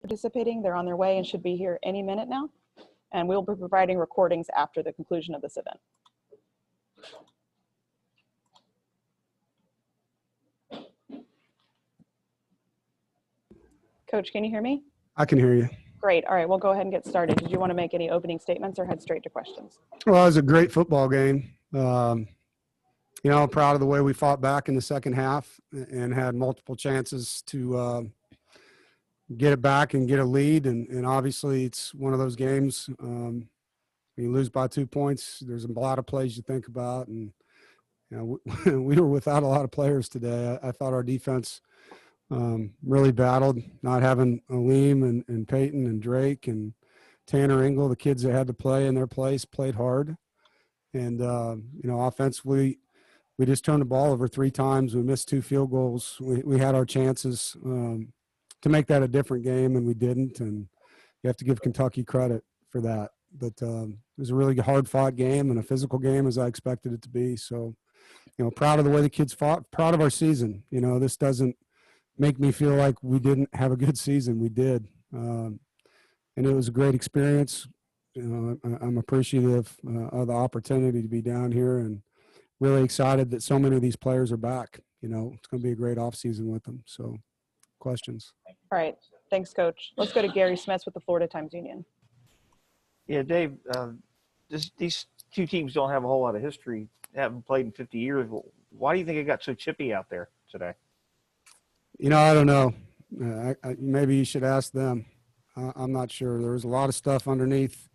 participating. They're on their way and should be here any minute now. And we'll be providing recordings after the conclusion of this event. Coach, can you hear me? I can hear you. Great. All right, we'll go ahead and get started. Did you want to make any opening statements or head straight to questions? Well, it was a great football game. You know, proud of the way we fought back in the second half and had multiple chances to get it back and get a lead. And obviously it's one of those games. You lose by 2 points. There's a lot of plays you think about. And, you know, we were without a lot of players today. I thought our defense really battled, not having Aleem and Peyton and Drake and Tanner Engel, the kids that had to play in their place, played hard. And, you know, offensively, we just turned the ball over 3 times. We missed 2 field goals. We had our chances to make that a different game, and we didn't. And you have to give Kentucky credit for that. But it was a really hard-fought game and a physical game as I expected it to be. So, you know, proud of the way the kids fought, proud of our season. You know, this doesn't make me feel like we didn't have a good season. We did. And it was a great experience. You know, I'm appreciative of the opportunity to be down here and really excited that so many of these players are back. You know, it's going to be a great offseason with them. So, questions? All right. Thanks, Coach. Let's go to Gary Smith with the Florida Times-Union. Yeah, Dave, these two teams don't have a whole lot of history, haven't played in 50 years. Why do you think it got so chippy out there today? You know, I don't know. Maybe you should ask them. I'm not sure. There was a lot of stuff underneath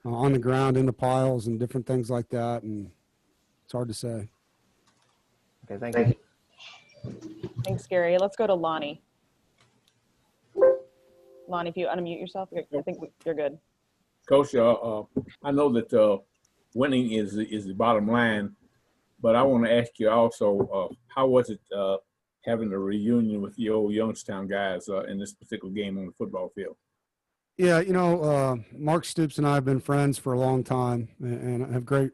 on the ground in the piles and different things like that, and it's hard to say. Okay, thank you. Thanks, Gary. Let's go to Lonnie. Lonnie, if you unmute yourself, I think you're good. Coach, I know that winning is the bottom line, but I want to ask you also, how was it having a reunion with the old Youngstown guys in this particular game on the football field? Yeah, you know, Mark Stoops and I have been friends for a long time, and I have great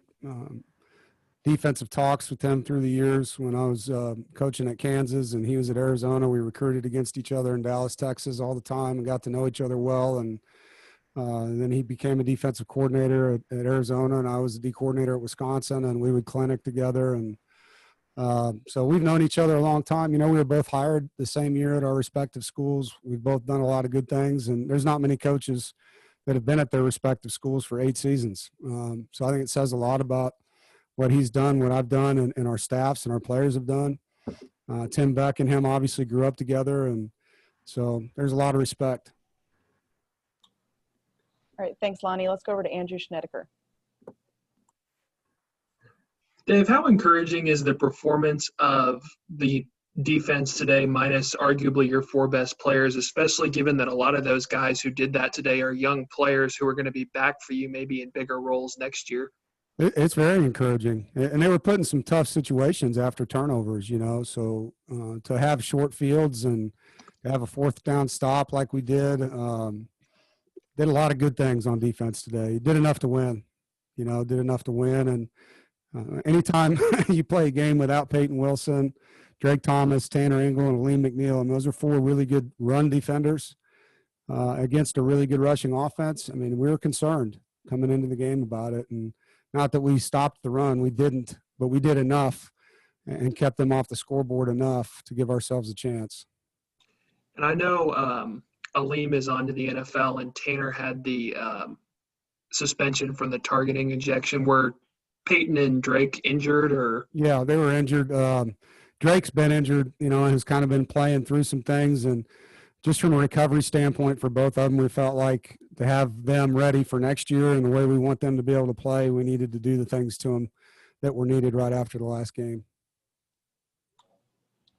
defensive talks with him through the years. When I was coaching at Kansas and he was at Arizona, we recruited against each other in Dallas, Texas all the time and got to know each other well. And then he became a defensive coordinator at Arizona, and I was the D coordinator at Wisconsin, and we would clinic together. And so we've known each other a long time. You know, we were both hired the same year at our respective schools. We've both done a lot of good things, and there's not many coaches that have been at their respective schools for 8 seasons. So I think it says a lot about what he's done, what I've done, and our staffs and our players have done. Tim Beck and him obviously grew up together, and so there's a lot of respect. All right, thanks, Lonnie. Let's go over to Andrew Schneider. Dave, how encouraging is the performance of the defense today, minus arguably your 4 best players, especially given that a lot of those guys who did that today are young players who are going to be back for you maybe in bigger roles next year? It's very encouraging. And they were put in some tough situations after turnovers, you know. So to have short fields and to have a 4th down stop like we did, did a lot of good things on defense today. Did enough to win, you know, did enough to win. And anytime you play a game without Peyton Wilson, Drake Thomas, Tanner Engel, and Aleem McNeil, and those are 4 really good run defenders against a really good rushing offense. I mean, we were concerned coming into the game about it. And not that we stopped the run, we didn't, but we did enough and kept them off the scoreboard enough to give ourselves a chance. And I know Aleem is on to the NFL, and Tanner had the suspension from the targeting injection. Were Peyton and Drake injured, or? Yeah, they were injured. Drake's been injured, you know, and has kind of been playing through some things. And just from a recovery standpoint for both of them, we felt like to have them ready for next year and the way we want them to be able to play, we needed to do the things to them that were needed right after the last game.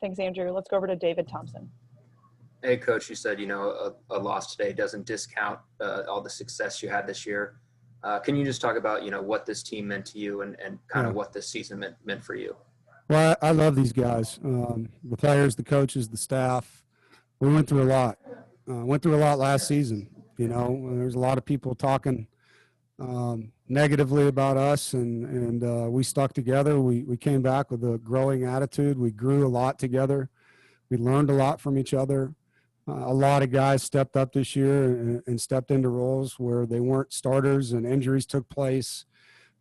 Thanks, Andrew. Let's go over to David Thompson. Hey, Coach, you said, you know, a loss today doesn't discount all the success you had this year. Can you just talk about, you know, what this team meant to you and kind of what this season meant for you? Well, I love these guys, the players, the coaches, the staff. We went through a lot. Went through a lot last season. You know, there's a lot of people talking negatively about us, and we stuck together. We came back with a growing attitude. We grew a lot together. We learned a lot from each other. A lot of guys stepped up this year and stepped into roles where they weren't starters and injuries took place.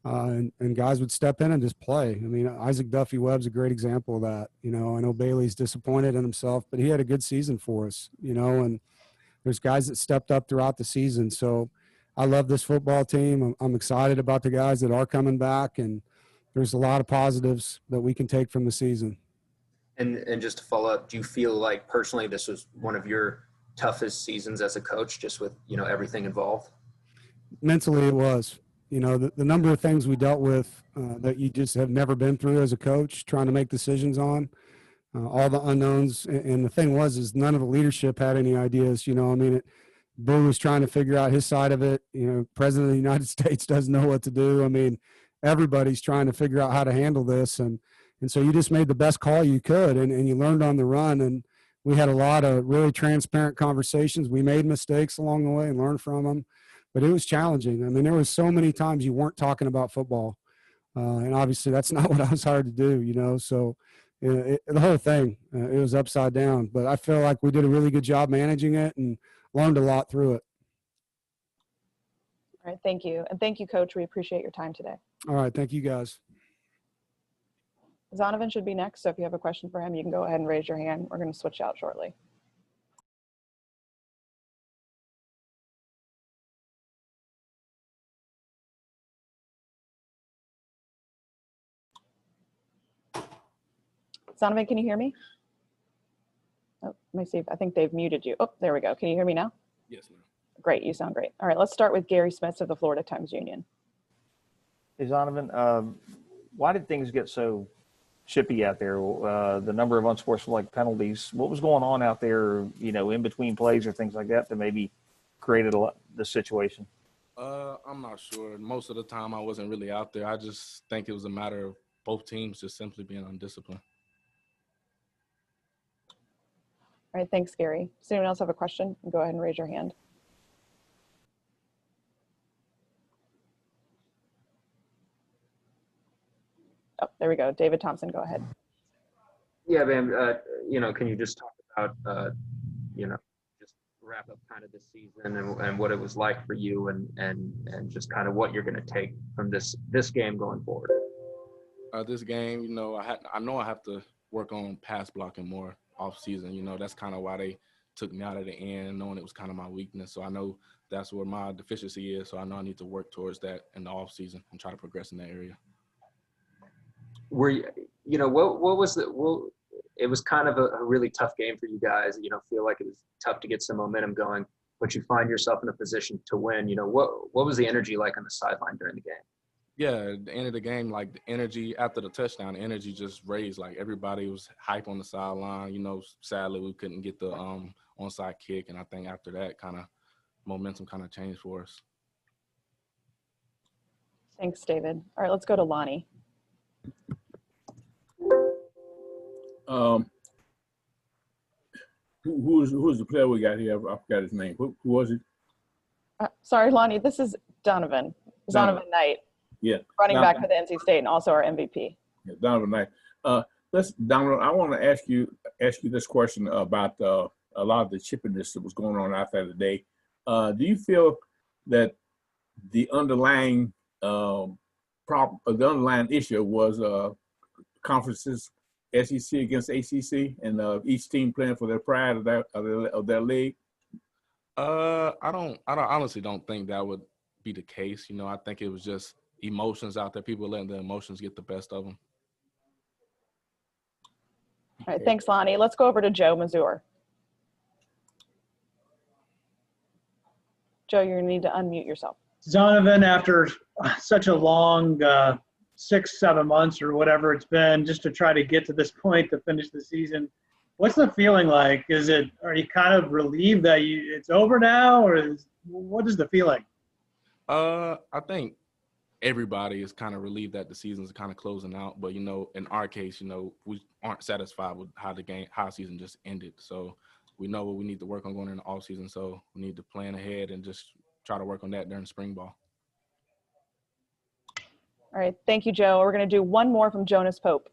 And guys would step in and just play. I mean, Isaac Duffy Webb's a great example of that. You know, I know Bailey's disappointed in himself, but he had a good season for us, you know, and there's guys that stepped up throughout the season. So I love this football team. I'm excited about the guys that are coming back, and there's a lot of positives that we can take from the season. And just to follow up, do you feel like personally this was one of your toughest seasons as a coach, just with, you know, everything involved? Mentally, it was. You know, the number of things we dealt with that you just have never been through as a coach, trying to make decisions on, all the unknowns. And the thing is none of the leadership had any ideas. You know, I mean, Boo was trying to figure out his side of it. You know, President of the United States doesn't know what to do. I mean, everybody's trying to figure out how to handle this. And so you just made the best call you could, and you learned on the run. And we had a lot of really transparent conversations. We made mistakes along the way and learned from them. But it was challenging. I mean, there was so many times you weren't talking about football. And obviously that's not what I was hired to do, you know. So the whole thing, it was upside down. But I feel like we did a really good job managing it and learned a lot through it. All right, thank you. And thank you, Coach. We appreciate your time today. All right, thank you, guys. Zonovan should be next, so if you have a question for him, you can go ahead and raise your hand. We're going to switch out shortly. Zonovan, can you hear me? Oh, let me see. I think they've muted you. Oh, there we go. Can you hear me now? Yes, ma'am. Great. You sound great. All right, let's start with Gary Smith of the Florida Times-Union. Hey, Zonovan, why did things get so chippy out there? The number of unsportsmanlike penalties. What was going on out there, you know, in between plays or things like that maybe created the situation? I'm not sure. Most of the time I wasn't really out there. I just think it was a matter of both teams just simply being undisciplined. All right, thanks, Gary. Does anyone else have a question? Go ahead and raise your hand. Oh, there we go. David Thompson, go ahead. Yeah, man. You know, can you just talk about, you know, just wrap up kind of this season and what it was like for you and just kind of what you're going to take from this game going forward? This game, you know, I know I have to work on pass blocking more off season. You know, that's kind of why they took me out at the end, knowing it was kind of my weakness. So I know that's where my deficiency is. So I know I need to work towards that in the off season and try to progress in that area. Were you know, what was it was kind of a really tough game for you guys. You know, feel like it was tough to get some momentum going, but you find yourself in a position to win. You know, what was the energy like on the sideline during the game? Yeah, at the end of the game, like the energy after the touchdown, the energy just raised. Like everybody was hype on the sideline. You know, sadly we couldn't get the onside kick, and I think after that, kind of momentum kind of changed for us. Thanks, David. All right, let's go to Lonnie. Who's the player we got here? I forgot his name. Who was it? Sorry, Lonnie, this is Zonovan Knight. Yeah. Running back for the NC State and also our MVP. Yeah, Donovan Knight. Donovan, I want to ask you this question about a lot of the chippiness that was going on out there today. Do you feel that the underlying issue was conferences, SEC against ACC, and each team playing for their pride of their league? I honestly don't think that would be the case. You know, I think it was just emotions out there. People letting the emotions get the best of them. All right, thanks, Lonnie. Let's go over to Joe Mazur. Joe, you're gonna need to unmute yourself. Zonovan, after such a long 6-7 months or whatever it's been, just to try to get to this point to finish the season, what's the feeling like? Are you kind of relieved that it's over now, or what is the feeling? I think everybody is kind of relieved that the season's kind of closing out. But, you know, in our case, you know, we aren't satisfied with how the season just ended. So we know what we need to work on going in the off season. So we need to plan ahead and just try to work on that during spring ball. All right, thank you, Joe. We're going to do one more from Jonas Pope.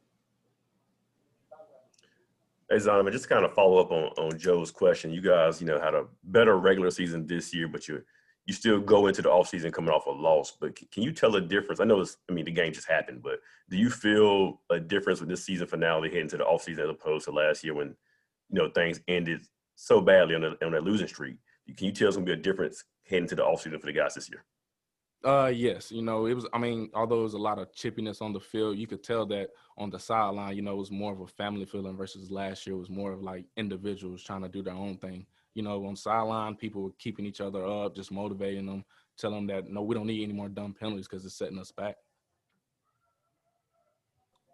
Hey, Zonovan, just kind of follow up on Joe's question. You guys, had a better regular season this year, but you still go into the offseason coming off a loss. But can you tell a difference? I know the game just happened, but do you feel a difference with this season finale heading to the offseason as opposed to last year when, things ended so badly on that losing streak? Can you tell us going to be a difference heading to the offseason for the guys this year? Yes, it was, although it was a lot of chippiness on the field, you could tell that on the sideline, it was more of a family feeling versus last year. It was more of like individuals trying to do their own thing. On sideline, people were keeping each other up, just motivating them, telling them that, no, we don't need any more dumb penalties because it's setting us back.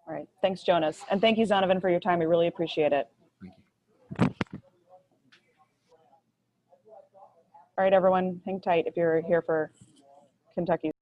All right. Thanks, Jonas. And thank you, Zonovan, for your time. We really appreciate it. Thank you. All right, everyone, hang tight if you're here for Kentucky.